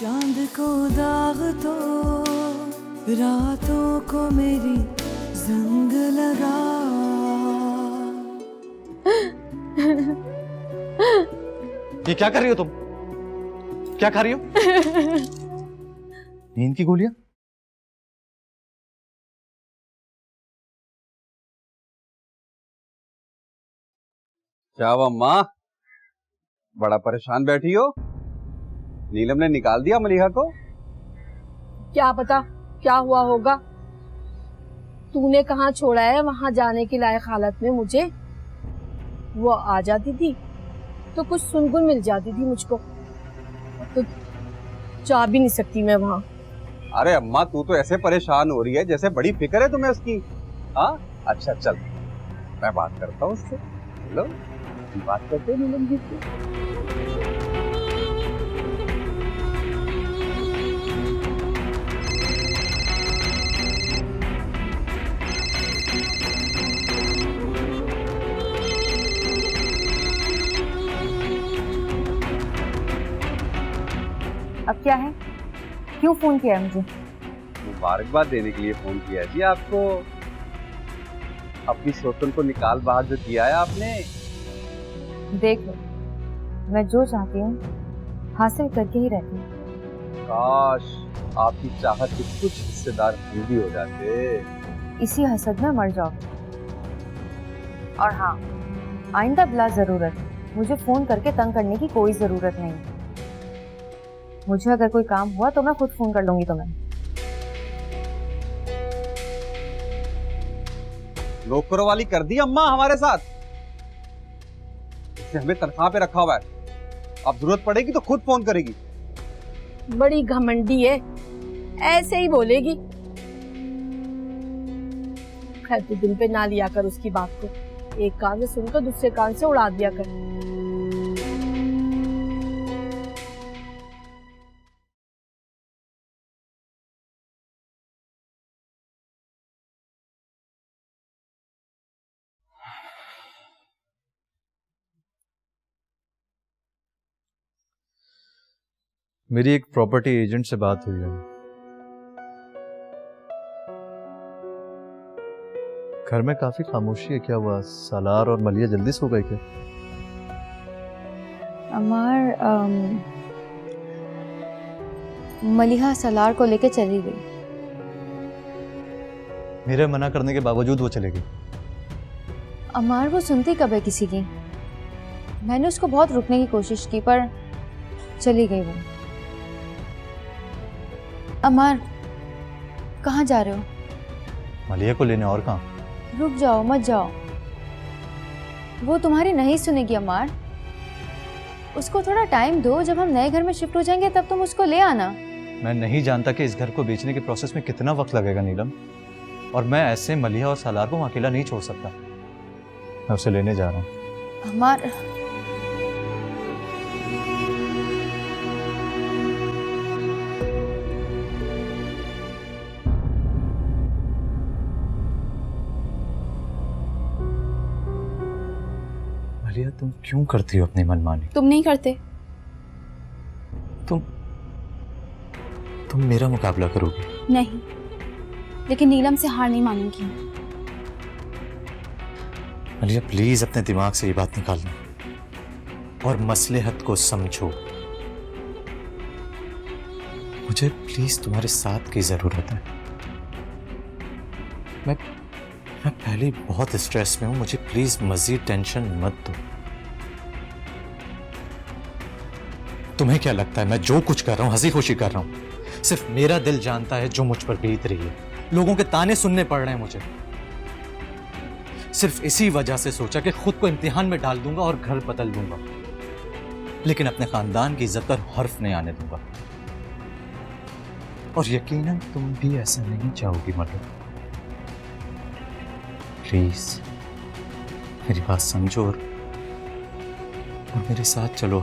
चांद को दाग तो रातों को मेरी जंग लगा। ये क्या कर रही हो तुम? क्या खा रही हो? नींद की गोलियां? क्या हुआ अम्मा, बड़ा परेशान बैठी हो? नीलम ने निकाल दिया मलिहा को? क्या पता क्या हुआ होगा। तूने कहाँ छोड़ा है वहां जाने की लायक हालत में मुझे। वो आ जाती थी तो कुछ सुनगुन मिल जाती थी मुझको, तो जा भी नहीं सकती मैं वहां। अरे अम्मा, तू तो ऐसे परेशान हो रही है जैसे बड़ी फिक्र है तुम्हें उसकी। हाँ अच्छा चल, मैं बात करता हूँ उससे। लो बात करते हैं नीलम जी से। अब क्या है? क्यों फोन किया है मुझे? मुबारकबाद देने के लिए फोन किया जी आपको। अपनी सोतन को निकाल बाहर जो किया है आपने। देख लो, मैं जो चाहती हूँ हासिल करके ही रहती हूँ। काश आपकी चाहत के कुछ हिस्सेदार हम भी हो जाते। इसी हसद में मर जाओ। और हाँ, आइंदा बिला जरूरत मुझे फोन करके तंग करने की कोई जरूरत नहीं। मुझे अगर कोई काम हुआ तो मैं खुद फोन कर लूंगी तुम्हें। नौकरों वाली कर दी अम्मा हमारे साथ। इसने हमें तनख्वाह पे रखा हुआ है, अब जरूरत पड़ेगी तो खुद फोन करेगी। बड़ी घमंडी है, ऐसे ही बोलेगी। खैर तू दिल पे ना लिया कर उसकी बात को, एक कान से सुनकर दूसरे कान से उड़ा दिया कर। मेरी एक प्रॉपर्टी एजेंट से बात हुई है। घर में काफी खामोशी है, क्या हुआ? सालार और मलिया जल्दी सो गए क्या? अमार, मलिहा सलार को लेके चली गई। मेरे मना करने के बावजूद वो चले गई। अमार, वो सुनती कब है किसी की? मैंने उसको बहुत रुकने की कोशिश की पर चली गई वो। अमार, कहाँ जा रहे हो? मलिया को लेने। और कहाँ? रुक जाओ, मत जाओ। वो तुम्हारी नहीं सुनेगी अमार। उसको थोड़ा टाइम दो, जब हम नए घर में शिफ्ट हो जाएंगे तब तुम उसको ले आना। मैं नहीं जानता कि इस घर को बेचने के प्रोसेस में कितना वक्त लगेगा नीलम, और मैं ऐसे मलिया और सालार को अकेला नहीं छोड़ सकता। मैं उसे लेने जा रहा हूँ। अमार, मलिया, तुम क्यों करती हो अपनी मनमानी? तुम नहीं करते। तुम मेरा मुकाबला करोगी? नहीं, लेकिन नीलम से हार नहीं मानूंगी। मलिया प्लीज अपने दिमाग से ये बात निकालना और मसलहत को समझो। मुझे प्लीज तुम्हारे साथ की जरूरत है। मैं पहले ही बहुत स्ट्रेस में हूं, मुझे प्लीज मजीद टेंशन मत दो। तुम्हें क्या लगता है मैं जो कुछ कर रहा हूं हंसी खुशी कर रहा हूं? सिर्फ मेरा दिल जानता है जो मुझ पर बीत रही है। लोगों के ताने सुनने पड़ रहे हैं मुझे। सिर्फ इसी वजह से सोचा कि खुद को इम्तिहान में डाल दूंगा और घर बदल दूंगा, लेकिन अपने खानदान की इज्जत पर हर्फ नहीं आने दूंगा। और यकीनन तुम भी ऐसा नहीं चाहोगी मलिया। प्लीज मेरी बात समझो और मेरे साथ चलो।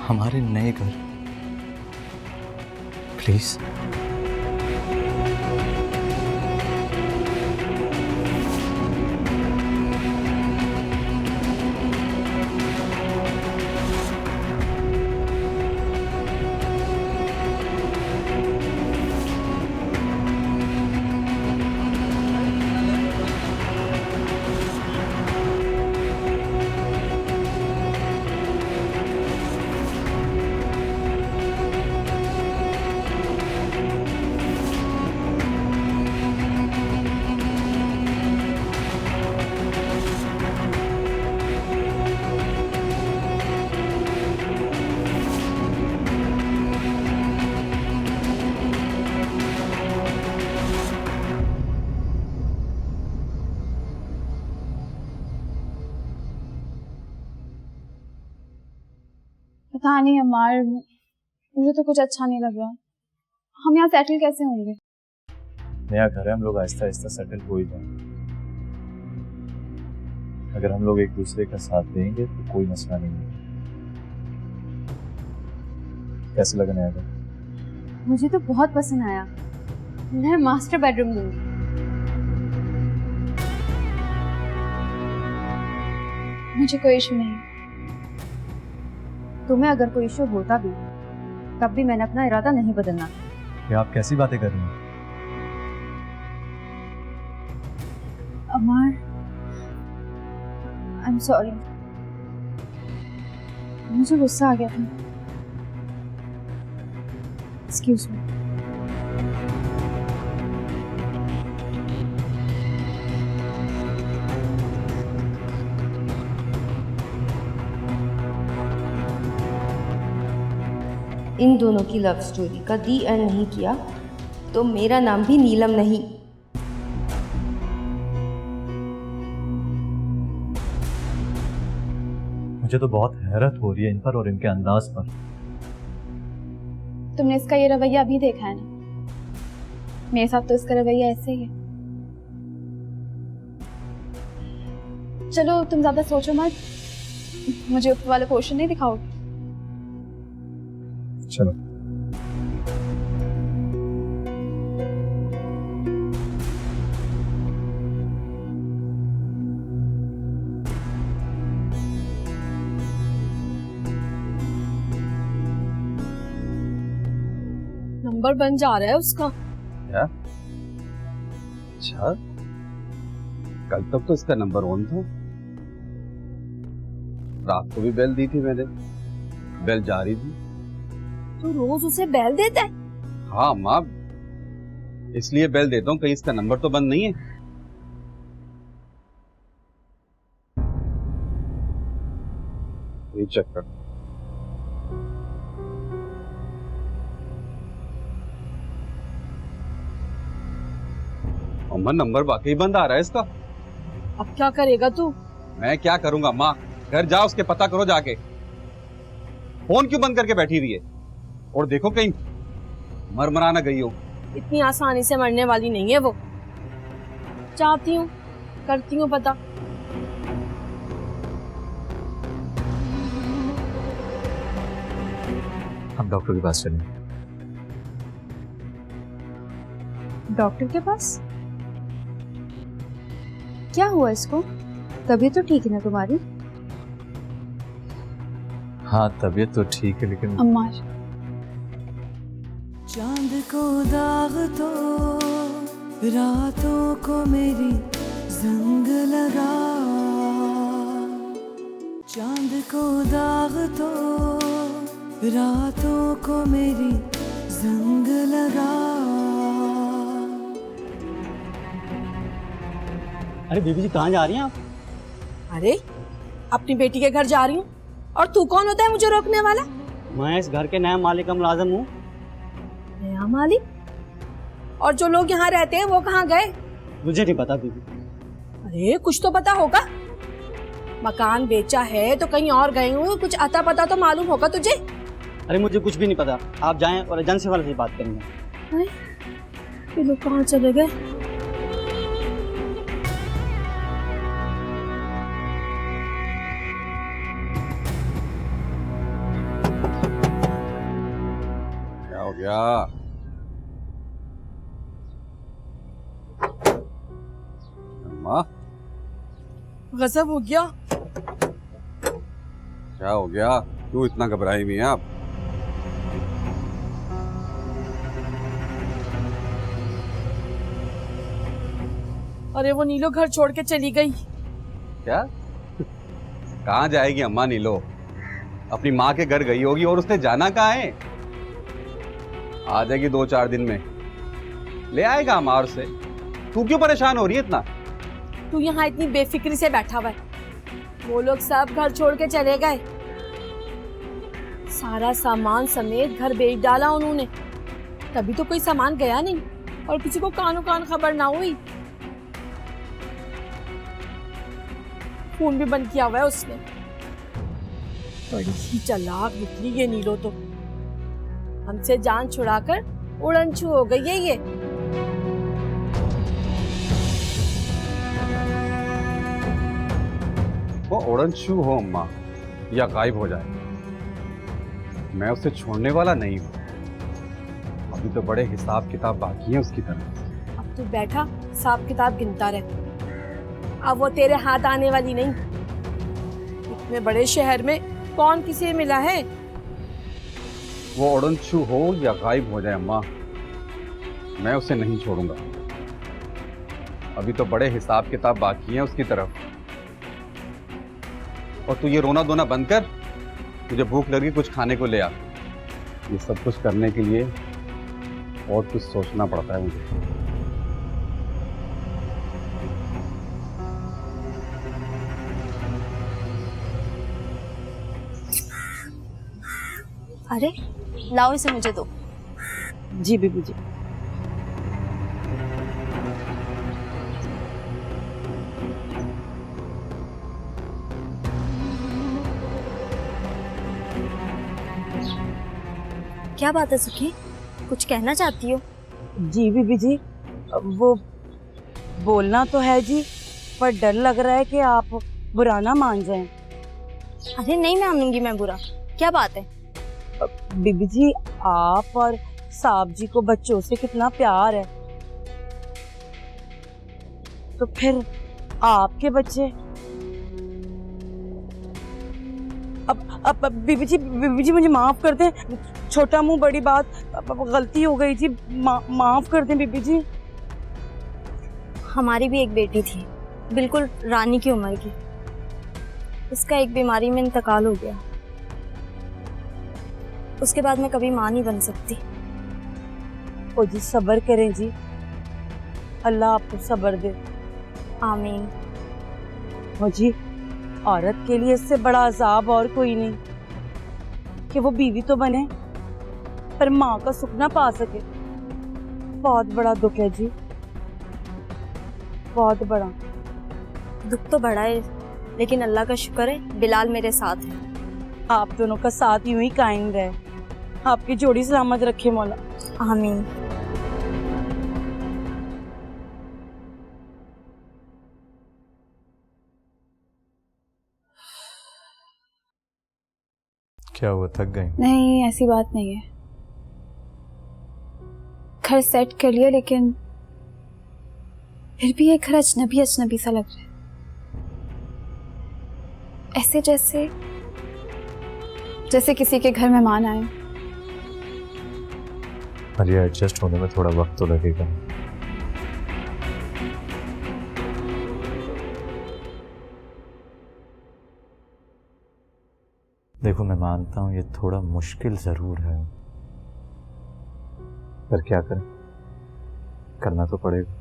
हमारे नए घर, प्लीज। पता नहीं अमार, मुझे तो कुछ अच्छा नहीं लग रहा। हम यहाँ सेटल कैसे होंगे? नया घर है, हम लोग आहिस्ता आहिस्ता सेटल हो ही जाएंगे। अगर हम लोग एक दूसरे का साथ देंगे तो कोई मसला नहीं है। कैसे लगा नया घर? मुझे तो बहुत पसंद आया। मैं मास्टर बेडरूम लूंगी। मुझे कोई इशू नहीं। तुम्हें अगर कोई इशू होता भी तब भी मैंने अपना इरादा नहीं बदलना। ये आप कैसी बातें कर रही हैं? अमर, आई एम सॉरी, मुझे गुस्सा आ गया था। Excuse me. इन दोनों की लव स्टोरी का दी एंड नहीं किया तो मेरा नाम भी नीलम नहीं। मुझे तो बहुत हैरत हो रही है इन पर और इनके अंदाज पर। तुमने इसका ये रवैया अभी देखा है ना? मेरे साथ तो इसका रवैया ऐसे ही है। चलो तुम ज्यादा सोचो मत, मुझे ऊपर वाला पोर्शन नहीं दिखाओगे? चलो। नंबर बन जा रहा है उसका। क्या? अच्छा, कल तक तो इसका नंबर ऑन था। रात को भी बेल दी थी मैंने, बेल जा रही थी। तो रोज उसे बेल देता है? हाँ माँ, इसलिए बेल देता हूँ, कहीं इसका नंबर तो बंद नहीं है। ये चेक कर। अम्मा, नंबर वाकई बंद आ रहा है इसका। अब क्या करेगा तू? मैं क्या करूंगा माँ, घर जा उसके पता करो जाके। फोन क्यों बंद करके बैठी हुई है? और देखो कहीं मरमरा ना गई हो। इतनी आसानी से मरने वाली नहीं है वो। चाहती हूँ, करती हूँ पता। हम डॉक्टर के पास चलें। डॉक्टर के पास? क्या हुआ इसको? तबीयत तो ठीक है ना तुम्हारी? हाँ तबीयत तो ठीक है, लेकिन अम्मार, चांद को दाग तो रातों को मेरी जंग लगा, चांद को दाग तो रातों को मेरी जंग लगा। अरे बीबी जी कहाँ जा रही हैं आप? अरे अपनी बेटी के घर जा रही हूँ, और तू कौन होता है मुझे रोकने वाला? मैं इस घर के नया मालिक का मुलाजिम हूँ। नया मालिक? और जो लोग यहाँ रहते हैं वो कहाँ गए? मुझे नहीं पता बीबी। अरे कुछ तो पता होगा। मकान बेचा है तो कहीं और गए हो, कुछ अता पता तो मालूम होगा तुझे। अरे मुझे कुछ भी नहीं पता, आप जाएं और एजेंसी वाले से बात करेंगे। ये लोग कहाँ चले गए? क्या हो गया? अम्मा, गजब हो गया। क्या हो गया? क्यों इतना घबराई हुई हैं आप? अरे वो नीलो घर छोड़ के चली गई। क्या? कहाँ जाएगी अम्मा नीलो? अपनी माँ के घर गई होगी, और उसने जाना कहाँ है? आ जाएगी 2-4 दिन में, ले आएगा अमार से। तू क्यों परेशान हो रही है इतना? तू यहाँ इतनी बेफिक्री से बैठा हुआ है। वो लोग सब घर छोड़ के चले गए, सारा सामान समेत घर बेच डाला उन्होंने। तभी तो कोई सामान गया नहीं, और किसी को कानों कान खबर ना हुई। फोन भी बंद किया हुआ है उसने। बड़ी ही चालाक निकली ये नीलो तो। हमसे जान छुड़ाकर उड़नछू हो गई है ये। वो उड़नछू हो अम्मा या गायब हो जाए, मैं उसे छोड़ने वाला नहीं हूं। अभी तो बड़े हिसाब किताब बाकी हैं उसकी तरफ। अब तू बैठा हिसाब किताब गिनता रहे, अब वो तेरे हाथ आने वाली नहीं। इतने बड़े शहर में कौन किसे मिला है? वो उड़नछू हो या गायब हो जाए अम्मा, मैं उसे नहीं छोड़ूंगा। अभी तो बड़े हिसाब किताब बाकी हैं उसकी तरफ। और तू ये रोना धोना बंद कर, मुझे भूख लगी, कुछ खाने को ले आ। ये सब कुछ करने के लिए और कुछ सोचना पड़ता है मुझे। अरे लाओ इसे मुझे दो। जी बीबी जी। क्या बात है सुखी, कुछ कहना चाहती हो? जी बीबी जी, वो बोलना तो है जी, पर डर लग रहा है कि आप बुरा ना मान जाएं। अरे नहीं मानूंगी मैं बुरा, क्या बात है? बीबी जी, आप और साहब जी को बच्चों से कितना प्यार है, तो फिर आपके बच्चे अब बीबी जी मुझे माफ कर दें, छोटा मुंह बड़ी बात, गलती हो गई जी, माफ कर दें बीबी जी। हमारी भी एक बेटी थी, बिल्कुल रानी की उम्र की। उसका एक बीमारी में इंतकाल हो गया। उसके बाद मैं कभी माँ नहीं बन सकती। ओ जी सब्र करें जी, अल्लाह आपको सब्र दे। आमीन। ओ जी, औरत के लिए इससे बड़ा अजाब और कोई नहीं कि वो बीवी तो बने पर माँ का सुख ना पा सके। बहुत बड़ा दुख है जी, बहुत बड़ा दुख तो बड़ा है, लेकिन अल्लाह का शुक्र है बिलाल मेरे साथ है। आप दोनों का साथ यूं ही कायम रहे, आपकी जोड़ी सलामत रखे मौला। आमीन। क्या हुआ, थक गई? नहीं, ऐसी बात नहीं है। घर सेट कर लिया, लेकिन फिर भी ये घर अजनबी अजनबी सा लग रहा है। ऐसे जैसे किसी के घर मेहमान आए। अरे एडजस्ट होने में थोड़ा वक्त तो लगेगा। देखो मैं मानता हूं ये थोड़ा मुश्किल जरूर है, पर क्या करें, करना तो पड़ेगा।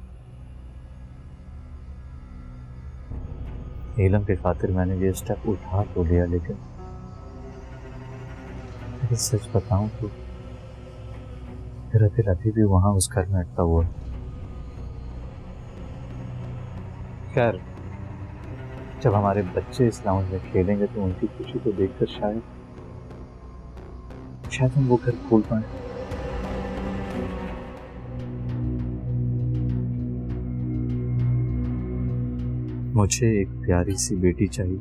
नीलम की खातिर मैंने ये स्टेप उठा तो लिया, लेकिन सच बताऊं तो मेरा दिल अभी भी वहां उस घर में अटका हुआ। खैर, जब हमारे बच्चे इस लाउंज में खेलेंगे तो उनकी खुशी को देखकर शायद हम वो घर खोल पाए। मुझे एक प्यारी सी बेटी चाहिए,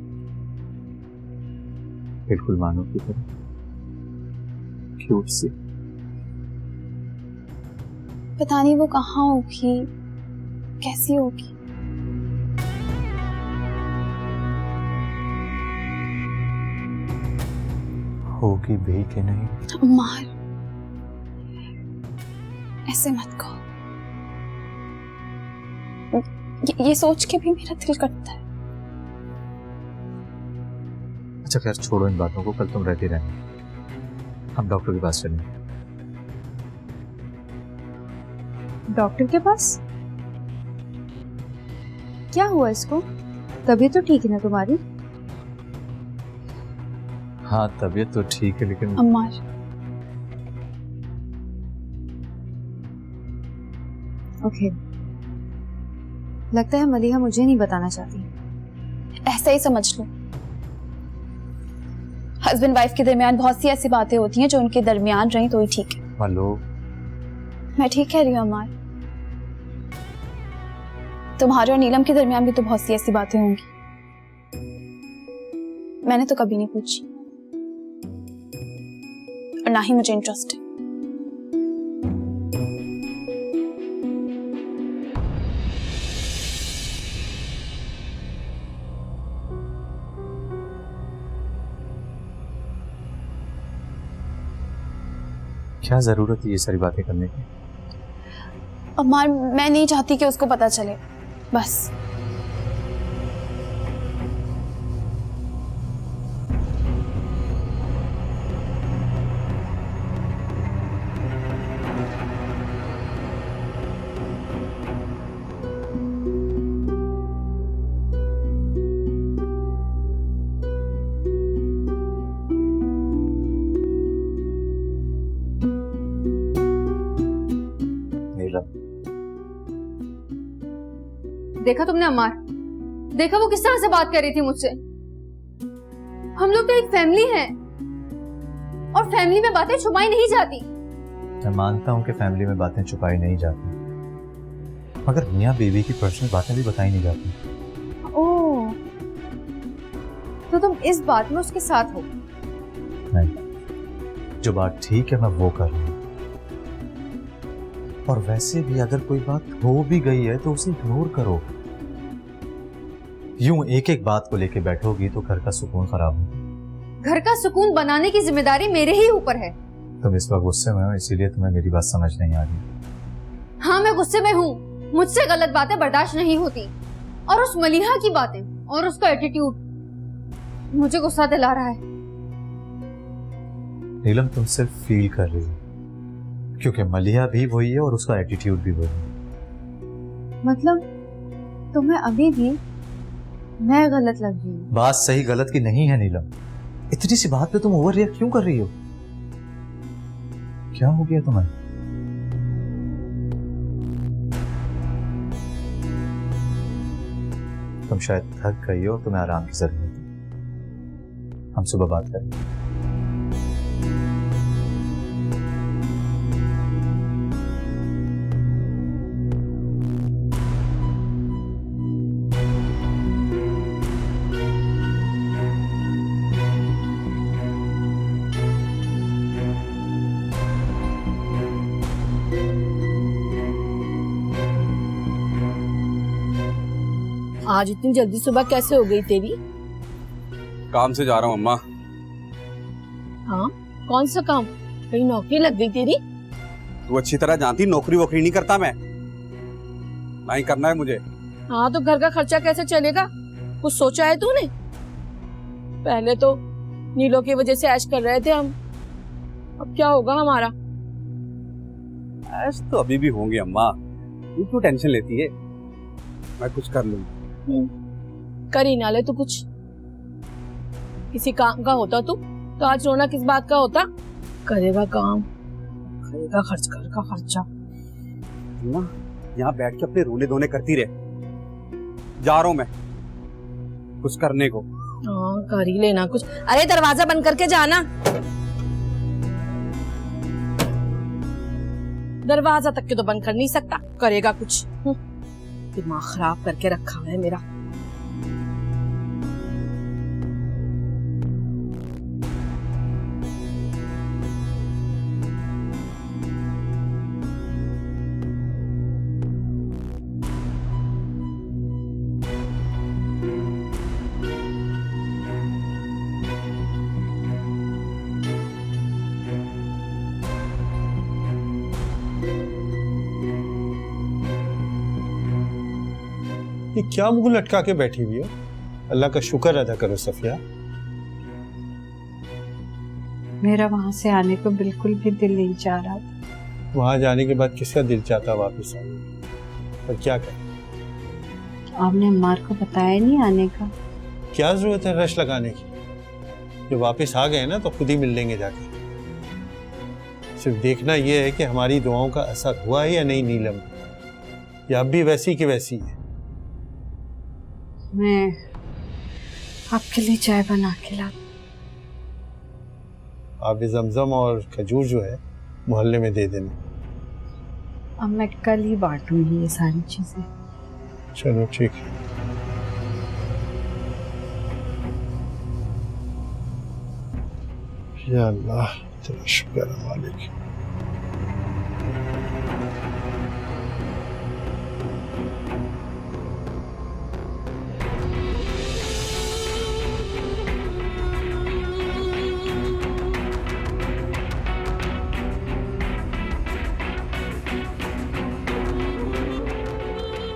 बिल्कुल मानो की तरह, क्यूट सी। पता नहीं वो कहाँ होगी, कैसी होगी। होगी भी कि नहीं? अम्मार, ऐसे मत कहो। ये सोच के भी मेरा दिल कटता है। अच्छा खैर छोड़ो इन बातों को, कल तुम रहती रहना, हम डॉक्टर के पास चलेंगे। डॉक्टर के पास? क्या हुआ इसको? तबीयत तो ठीक है ना तुम्हारी? हाँ तबीयत तो ठीक है, लेकिन अम्मार, ओके, लगता है मलिहा मुझे नहीं बताना चाहती। ऐसा ही समझ लो। हस्बैंड वाइफ के दरमियान बहुत सी ऐसी बातें होती हैं जो उनके दरमियान रही तो ही ठीक है। मालो, मैं ठीक कह रही हूँ अमार, तुम्हारे और नीलम के दरमियान भी तो बहुत सी ऐसी बातें होंगी, मैंने तो कभी नहीं पूछी और ना ही मुझे इंटरेस्ट है। क्या जरूरत है ये सारी बातें करने की? अमार, मैं नहीं चाहती कि उसको पता चले, बस। देखा तुमने अमार, देखा वो किस तरह से बात कर रही थी मुझसे। हम लोग तो एक फैमिली हैं और फैमिली में बातें छुपाई नहीं जाती। मैं मानता हूँ कि फैमिली में बातें छुपाई नहीं जाती, मगर मियाँ बीवी की पर्सनल बातें भी बताई नहीं जाती। ओह, तो तुम इस बात में उसके साथ हो? नहीं, जो बात ठीक है मैं वो कर रही हूँ। और वैसे भी अगर कोई बात हो भी गई है तो उसे इग्नोर करो। यूं एक एक बात को लेके बैठोगी तो घर का सुकून खराब होगा। घर का सुकून बनाने की जिम्मेदारी मेरे ही ऊपर है। तुम इस वक्त गुस्से में हो, इसीलिए तुम्हें मेरी बात समझ नहीं आ रही। हाँ, मैं गुस्से में हूँ, मुझसे गलत बातें बर्दाश्त नहीं होती और उस मलिहा की बातें और उसका एटीट्यूड मुझे गुस्सा दिला रहा है। नीलम, तुम सिर्फ फील कर रही हो, क्योंकि मलिहा भी वही है और उसका एटीट्यूड भी वही है। मतलब तुम्हें अभी भी मैं गलत लग रही हूँ? बात सही गलत की नहीं है नीलम, इतनी सी बात पे तुम ओवर रिएक्ट क्यों कर रही हो? क्या हो गया तुम्हें? तुम शायद थक गई हो, तुम्हें आराम की जरूरत है। हम सुबह बात करेंगे। आज इतनी जल्दी सुबह कैसे हो गई तेरी? काम से जा रहा हूँ अम्मा। हाँ, कौन सा काम? कहीं नौकरी लग गई तेरी? तू अच्छी तरह जानती, नौकरी वोकरी नहीं करता मैं, ना ही करना है मुझे। हाँ, तो घर का खर्चा कैसे चलेगा? कुछ सोचा है तूने? पहले तो नीलो की वजह से ऐश कर रहे थे हम, अब क्या होगा हमारा? ऐश तो अभी भी होंगे अम्मा, तू क्यों टेंशन लेती है? मैं कुछ कर लूंगा। कर ही ना ले तू कुछ। किसी काम का होता तू तो आज रोना किस बात का होता? करेगा काम, करेगा खर्च, घर का खर्चा। ना यहाँ बैठ के अपने रोने धोने करती रहे। जा रहा हूँ मैं कुछ करने को। हाँ, कर ही लेना कुछ। अरे दरवाजा बंद करके जाना। दरवाजा तक के तो बंद कर नहीं सकता, करेगा कुछ। दिमाग खराब करके रखा है मेरा। ये क्या मुंह लटका के बैठी हुई हो? अल्लाह का शुक्र अदा करो सफिया। मेरा वहां से आने को बिल्कुल भी दिल नहीं चाह रहा था। वहां जाने के बाद किसका दिल चाहता वापस आने, पर क्या करें? आपने अम्मार को बताया नहीं आने का? क्या जरूरत है रश लगाने की? जो वापस आ गए ना तो खुद ही मिल लेंगे जाके। सिर्फ देखना यह है कि हमारी दुआओं का असर हुआ है या नहीं नीलम, या अब भी वैसी की वैसी है। मैं आपके लिए चाय बना के ला। आप जमजम और खजूर जो है मोहल्ले में दे देना। अब मैं कल ही बांटूंगी ये सारी चीजें। चलो ठीक है। या अल्लाह तेरा शुक्र है मालिक।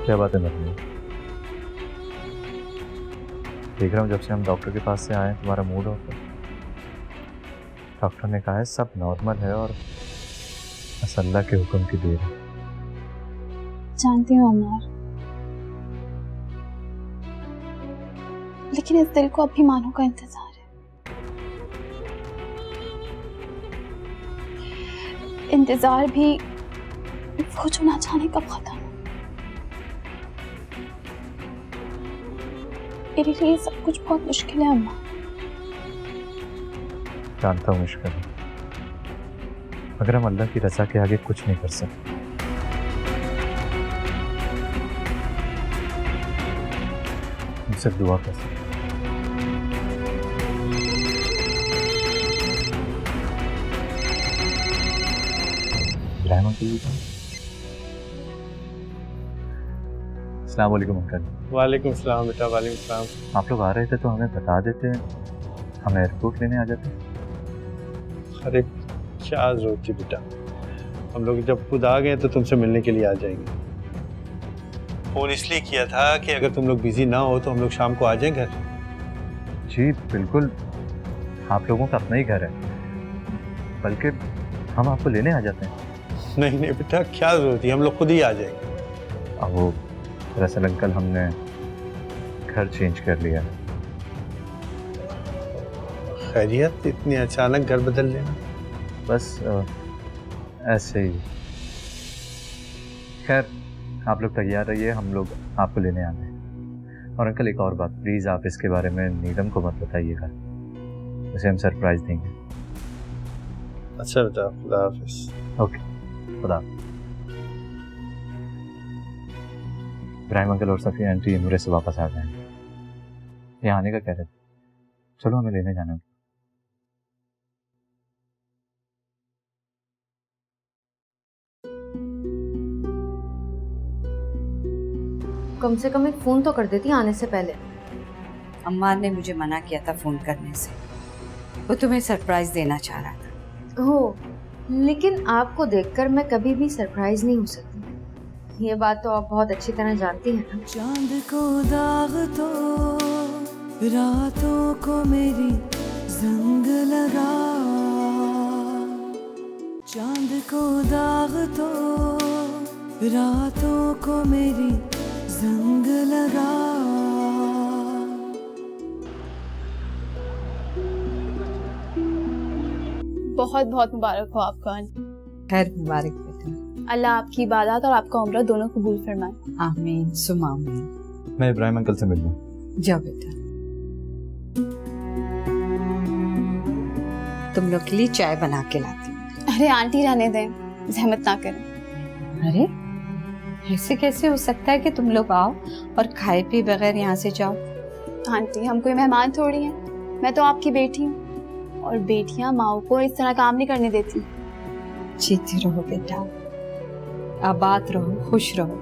क्या बात है मतलब? देख रहा हूँ जब से हम डॉक्टर के पास से आए हैं तुम्हारा मूड ऑफ है। डॉक्टर ने कहा है सब नॉर्मल है और बस अल्लाह के हुक्म की देर है। जानती हूँ अमर, लेकिन इस दिल को अब भी मानो का इंतजार है। इंतजार भी वो जो ना जाने कब खत्म। मेरे लिए सब कुछ बहुत मुश्किल है अम्मा। जानता हूँ मुश्किल है, मगर हम अल्लाह की रजा के आगे कुछ नहीं कर सकते। हम सिर्फ दुआ कर सकते। इब्राहिम अंकल, अस्सलाम वालेकुम अंकल। वालेकुम सलाम बेटा, वालेकुम सलाम। आप लोग आ रहे थे तो हमें बता देते, हम एयरपोर्ट लेने आ जाते। अरे क्या जरूरत थी बेटा, हम लोग जब खुद आ गए तो तुमसे मिलने के लिए आ जाएंगे। फोन इसलिए किया था कि अगर तुम लोग बिजी ना हो तो हम लोग शाम को आ जाएं घर। जी बिल्कुल, आप लोगों का अपना ही घर है, बल्कि हम आपको लेने आ जाते हैं। नहीं नहीं बेटा, क्या जरूरत है, हम लोग खुद ही आ जाएंगे। अब वो दरअसल अंकल हमने घर चेंज कर लिया। खैरियत, इतनी अचानक घर बदल लेना? बस ऐसे ही। खैर आप लोग तैयार रहिए, हम लोग आपको लेने आ रहे हैं। और अंकल एक और बात, प्लीज़ आप इसके बारे में नीलम को मत बताइएगा, उसे हम सरप्राइज देंगे। अच्छा बेटा, खुदा हाफिज। ओके, खुदा। इब्राहिम अंकल और सफ़ी आंटी नूरे से वापस आ गए हैं। यहाँ आने का कह रहे थे, चलो हमें लेने जाना है। कम से कम एक फोन तो कर देती आने से पहले। अम्मा ने मुझे मना किया था फोन करने से, वो तुम्हें सरप्राइज देना चाह रहा था। हो, लेकिन आपको देखकर मैं कभी भी सरप्राइज नहीं हो सकती, ये बात तो आप बहुत अच्छी तरह जानती हैं ना। चांद को दाग तो रातों को मेरी जंग लगा, चांद को दाग तो रातों को मेरी जंग लगा। बहुत बहुत मुबारक हो आपको आंटी। खैर मुबारक बेटा। अल्लाह आपकी इबादत और आपका उम्र दोनों कबूल फरमाए। आमीन सुम आमीन। मैं इब्राहिम अंकल से मिल लूँ। जाओ बेटा। तुम लोग के लिए चाय बना के लाती हूँ। अरे आंटी रहने दें, जहमत ना करें। अरे ऐसे कैसे हो सकता है कि तुम लोग आओ और खाए पी बगैर यहाँ से जाओ? आंटी हम कोई मेहमान थोड़ी हैं, मैं तो आपकी बेटी हूँ और बेटियां माओ को इस तरह काम नहीं करने देती। जीती रहो बेटा, आबाद रहो, खुश रहो।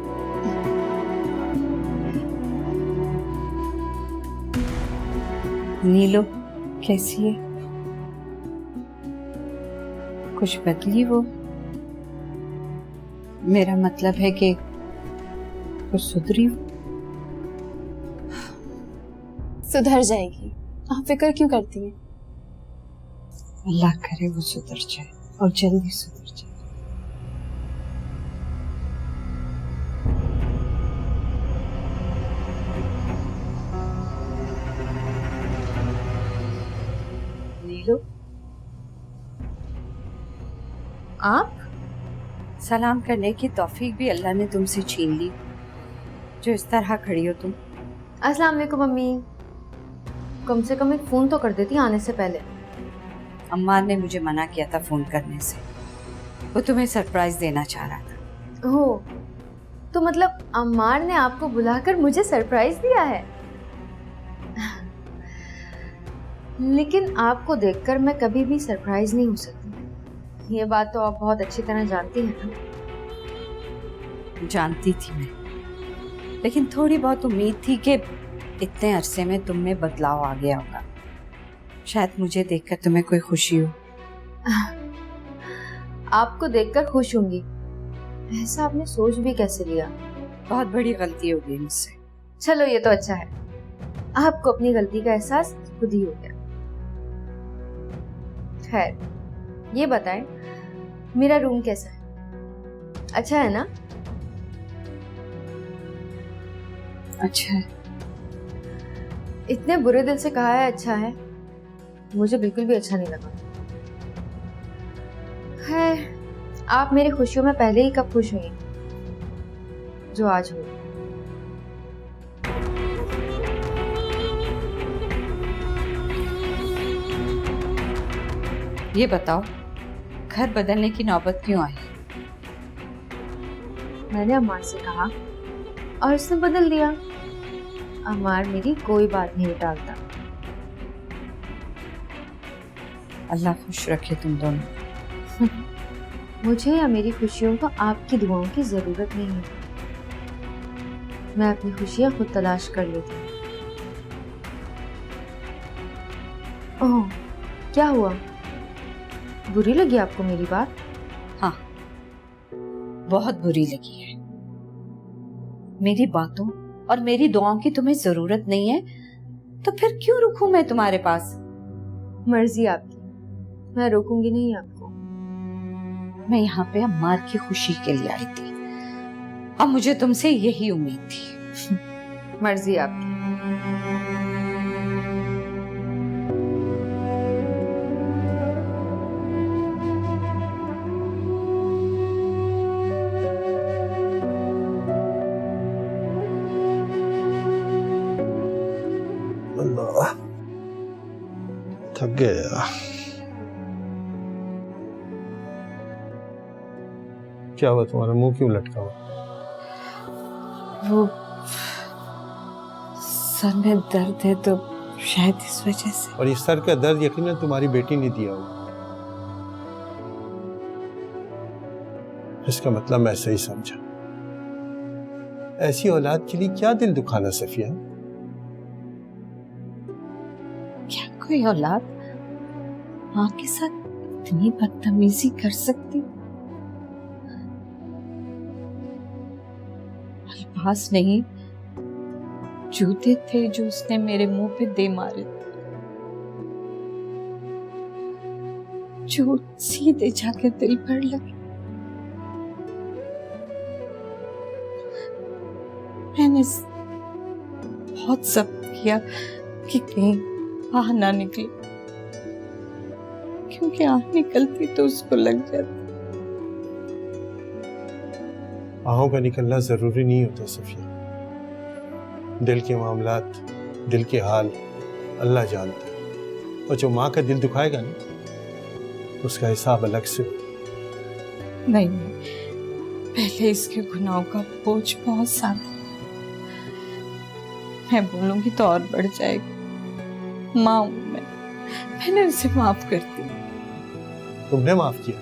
नीलो कैसी है? कुछ बदली वो? मेरा मतलब है कि कुछ सुधरी वो? सुधर जाएगी, आप फिक्र क्यों करती हैं? अल्लाह करे वो सुधर जाए और जल्दी सुधर जाए। नीलू, आप? सलाम करने की तौफीक भी अल्लाह ने तुमसे छीन ली, जो इस तरह खड़ी हो तुम। अस्सलाम वालेकुम मम्मी। कम से कम एक फोन तो कर देती आने से पहले। अम्मार ने मुझे मना किया था फोन करने से। वो तुम्हें सरप्राइज देना चाह रहा था। ओह, तो मतलब अम्मार ने आपको बुलाकर मुझे सरप्राइज दिया है। लेकिन आपको देखकर मैं कभी भी सरप्राइज नहीं हो सकती। ये बात तो आप बहुत अच्छी तरह जानती हैं ना। जानती थी मैं, लेकिन थोड़ी बहुत उम्मीद थी कि इतने अरसे में तुम में बदलाव आ गया होगा। शायद मुझे देखकर तुम्हें कोई खुशी हो। आपको देखकर खुश होंगी, ऐसा आपने सोच भी कैसे लिया? बहुत बड़ी गलती हो गई मुझसे। चलो ये तो अच्छा है, आपको अपनी गलती का एहसास खुद ही हो गया। खैर, ये बताएं मेरा रूम कैसा है? अच्छा है ना? अच्छा है। इतने बुरे दिल से कहा है अच्छा है, मुझे बिल्कुल भी अच्छा नहीं लगा। है, आप मेरी खुशियों में पहले ही कब खुश हुई जो आज हुई। ये बताओ, घर बदलने की नौबत क्यों आई? मैंने अम्मार से कहा और उसने बदल दिया। अम्मार मेरी कोई बात नहीं टालता। अल्लाह खुश रखे तुम दोनों। मुझे या मेरी खुशियों को आपकी दुआओं की जरूरत नहीं है। मैं अपनी खुशियां खुद तलाश कर लेती हूँ। ओह, क्या हुआ? बुरी लगी आपको मेरी बात? हाँ, बहुत बुरी लगी है। मेरी बातों और मेरी दुआओं की तुम्हें जरूरत नहीं है, तो फिर क्यों रुकूं मैं तुम्हारे पास? मर्जी आपकी, मैं रोकूंगी नहीं आपको। मैं यहाँ पे अम्मार की खुशी के लिए आई थी, अब मुझे तुमसे यही उम्मीद थी। मर्जी आपकी। अल्लाह, थक गया। क्या हुआ, तुम्हारा मुंह क्यों लटका हुआ? वो सर में दर्द है तो शायद इस वजह से। और इस सर का दर्द यकीनन तुम्हारी बेटी ने दिया होगा। इसका मतलब मैं सही समझा। ऐसी औलाद के लिए क्या दिल दुखाना सफिया। क्या कोई औलाद माँ के साथ इतनी बदतमीजी कर सकती? अल्फाज नहीं, जूते थे जो उसने मेरे मुंह पे दे मारे, जो सीधे जाके दिल पर लगे। मैंने बहुत जब्त किया कि कहीं आह ना निकले, क्योंकि आह निकलती तो उसको लग जाती। आहों का निकलना जरूरी नहीं होता सफिया। दिल के मामलात, दिल के हाल अल्लाह जानता है, और जो माँ का दिल दुखाएगा ना, उसका हिसाब अलग से। नहीं, पहले इसके गुनाहों का बोझ बहुत साथ, मैं बोलूंगी तो और बढ़ जाएगा। माँ हूं मैंने उसे माफ कर दी। तुमने माफ किया,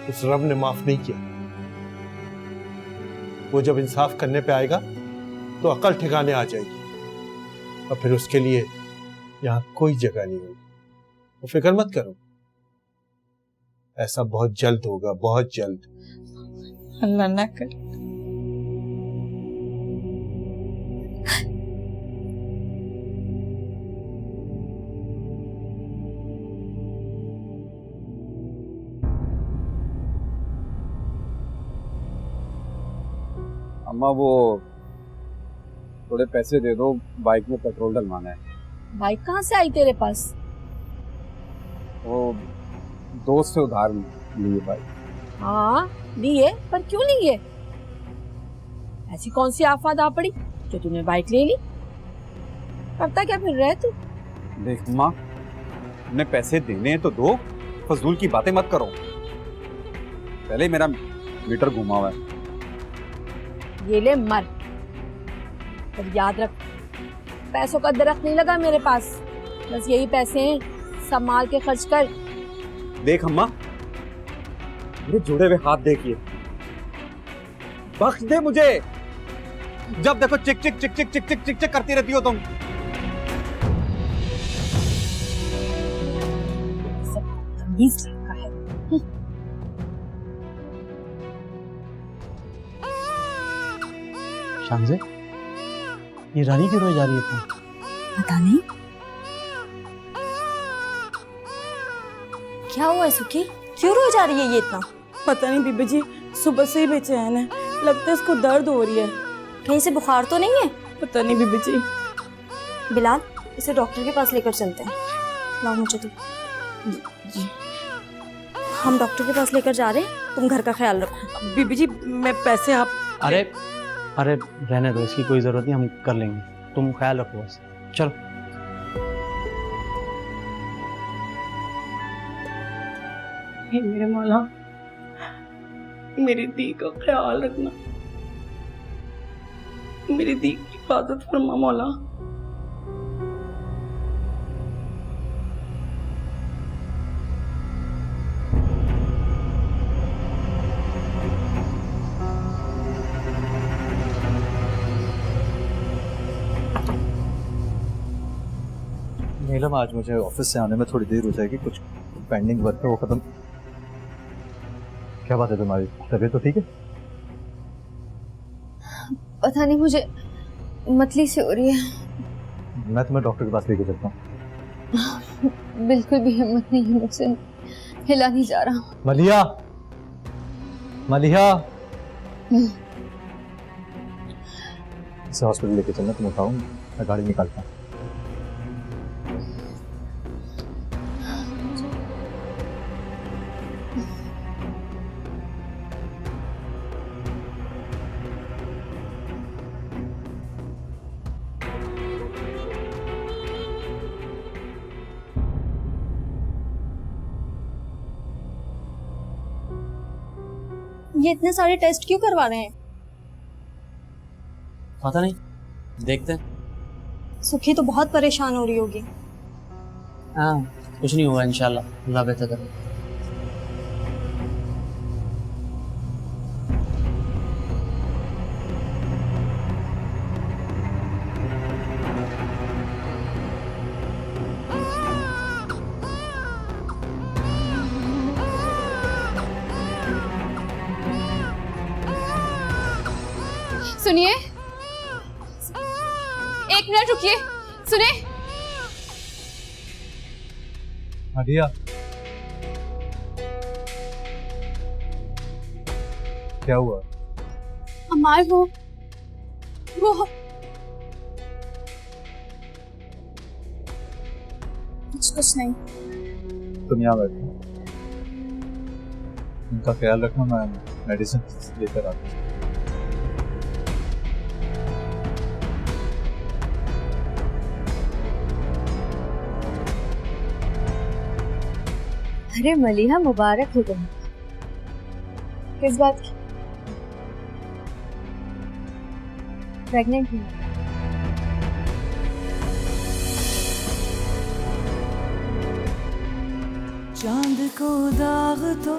उस रब ने माफ नहीं किया। वो जब इंसाफ करने पे आएगा तो अकल ठिकाने आ जाएगी, और फिर उसके लिए यहाँ कोई जगह नहीं होगी। वो फिक्र मत करो, ऐसा बहुत जल्द होगा, बहुत जल्द। अल्लाह ना करे। अम्मा, वो थोड़े पैसे दे दो, बाइक में पेट्रोल डलवाना है। बाइक कहाँ से आई तेरे पास? वो दोस्त से उधार लिए बाइक। हाँ लिए, पर क्यों लिए? ऐसी कौन सी आफत आ पड़ी जो तूने बाइक ले ली? करता क्या फिर रहे तू? देख माँ, तुमने पैसे देने हैं तो दो, फजूल की बातें मत करो। पहले ही मेरा मीटर घुमा हुआ है। ये ले मर, पर याद रख पैसों का दरख्त नहीं लगा मेरे पास, बस यही पैसे हैं, संभाल के खर्च कर। देख अम्मा, मेरे जुड़े हुए हाथ देखिए, बख्श दे मुझे। जब देखो चिक चिक चिक चिक चिक चिक चिक चिक करती रहती हो तुम। शामजे, ये रानी क्यों रोई जा रही है इतना? पता नहीं क्या हुआ है सुखी, क्यों रो जा रही है ये इतना? पता नहीं बीबी जी, सुबह से ही बेचैन है, लगता है इसको दर्द हो रही है। कहीं से बुखार तो नहीं है? पता नहीं बीबी जी। बिलाल, इसे डॉक्टर के पास लेकर चलते हैं। लाओ मुझे तो। जी हम डॉक्टर के पास लेकर जा रहे हैं, तुम घर का ख्याल रखो। बीबी जी, मैं पैसे आप। अरे अरे रहने दो, इसकी कोई जरूरत नहीं, हम कर लेंगे, तुम ख्याल रखो बस। चलो। हे मेरे मौला, मेरी दी का ख्याल रखना, मेरी दी की हिफाजत फरमा मौला। नीलम, आज मुझे ऑफिस से आने में थोड़ी देर हो जाएगी, कुछ पेंडिंग वर्क है वो खत्म। क्या बात है तुम्हारी, तबीयत तो ठीक है? पता नहीं, मुझे मतली सी हो रही है। मैं तुम्हें डॉक्टर के पास लेके चलता हूँ। बिल्कुल भी हिम्मत नहीं है मुझसे, हिला नहीं जा रहा। मलिया, मलिया, इसे हॉस्पिटल लेके चलना, तुम उठाओ, मैं गाड़ी निकालता हूँ। ये इतने सारे टेस्ट क्यों करवा रहे हैं? पता नहीं, देखते हैं। सुखी तो बहुत परेशान हो रही होगी। हाँ, कुछ नहीं हुआ इंशाल्लाह, अल्लाह बेहतर करे। सुनिए, एक मिनट रुकिए, सुने। मलिया, क्या हुआ? हमारे वो कुछ नहीं। तुम यहाँ बैठो, उनका ख्याल रखना, मैं मेडिसिन लेकर आता हूँ। अरे मलिहा, मुबारक हो तुम्हें। किस बात की? प्रेग्नेंट हूँ। चांद को दाग तो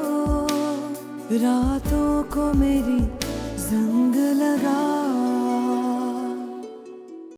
रातों को मेरी जंग लगा।